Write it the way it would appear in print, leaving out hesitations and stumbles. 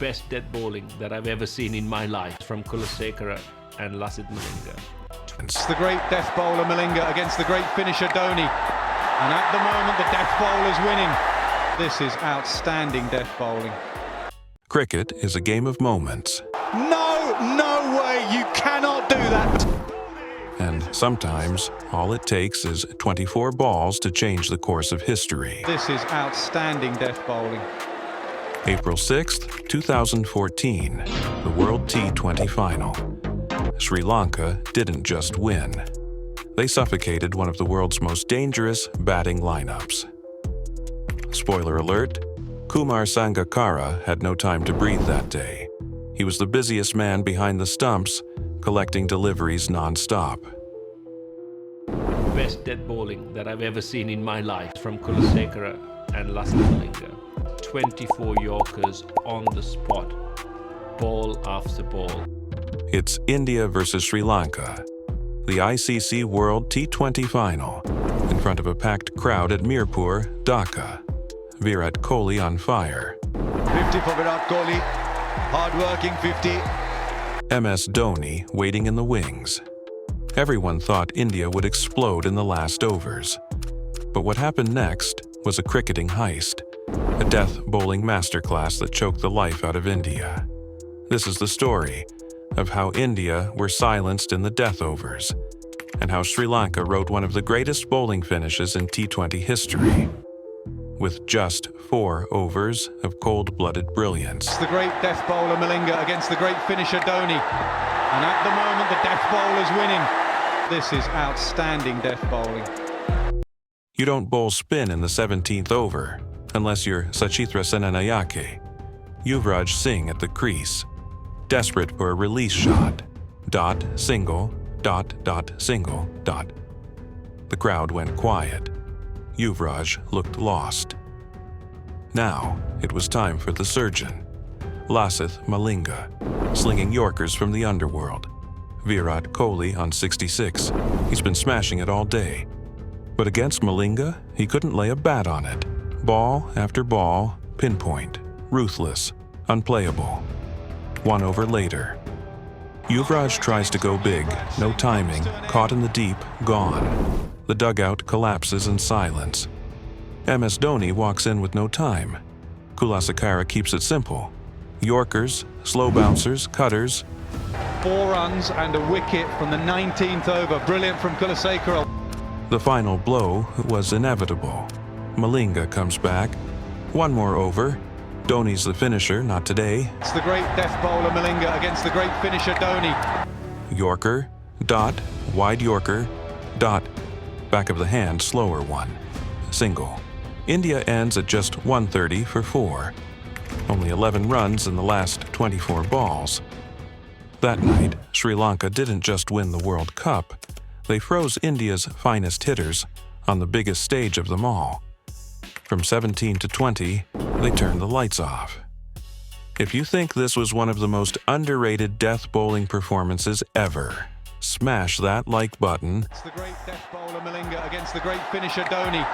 best death bowling that I've ever seen in my life from Kulasekara and Lasith Malinga. It's the great death bowler Malinga against the great finisher Dhoni. And at the moment, the death bowler's winning. This is outstanding death bowling. Cricket is a game of moments. No way, you cannot do that. And sometimes, all it takes is 24 balls to change the course of history. This is outstanding death bowling. April 6th, 2014, the World T20 Final. Sri Lanka didn't just win. They suffocated one of the world's most dangerous batting lineups. Spoiler alert, Kumar Sangakkara had no time to breathe that day. He was the busiest man behind the stumps, collecting deliveries non-stop. Best death bowling that I've ever seen in my life from Kulasekara and Lasith Malinga. 24 Yorkers on the spot, ball after ball. It's India versus Sri Lanka, the ICC World T20 Final, in front of a packed crowd at Mirpur, Dhaka. Virat Kohli on fire. 50 for Virat Kohli, hard-working 50. MS Dhoni waiting in the wings. Everyone thought India would explode in the last overs. But what happened next was a cricketing heist, a death bowling masterclass that choked the life out of India. This is the story of how India were silenced in the death overs, and how Sri Lanka wrote one of the greatest bowling finishes in T20 history, with just 4 overs of cold-blooded brilliance. It's the great death bowler Malinga against the great finisher Dhoni. And at the moment, the death bowler's winning. This is outstanding death bowling. You don't bowl spin in the 17th over, unless you're Sachithra Senanayake. Yuvraj Singh at the crease, desperate for a release shot. Dot, single, dot, dot, single, dot. The crowd went quiet. Yuvraj looked lost. Now it was time for the surgeon, Lasith Malinga, slinging Yorkers from the underworld. Virat Kohli on 66. He's been smashing it all day. But against Malinga, he couldn't lay a bat on it. Ball after ball, pinpoint, ruthless, unplayable. 1 over later. Yuvraj tries to go big, no timing, caught in the deep, gone. The dugout collapses in silence. MS Dhoni walks in with no time. Kulasekara keeps it simple. Yorkers, slow bouncers, cutters. 4 runs and a wicket from the 19th over. Brilliant from Kulasekara. The final blow was inevitable. Malinga comes back. 1 more over. Dhoni's the finisher, not today. It's the great death bowler Malinga against the great finisher Dhoni. Yorker, dot, wide Yorker, dot, back of the hand, slower one, single. India ends at just 130 for 4. Only 11 runs in the last 24 balls. That night, Sri Lanka didn't just win the World Cup, they froze India's finest hitters on the biggest stage of them all. From 17 to 20, they turned the lights off. If you think this was one of the most underrated death bowling performances ever, smash that like button. It's the great death bowler Malinga against the great finisher Dhoni.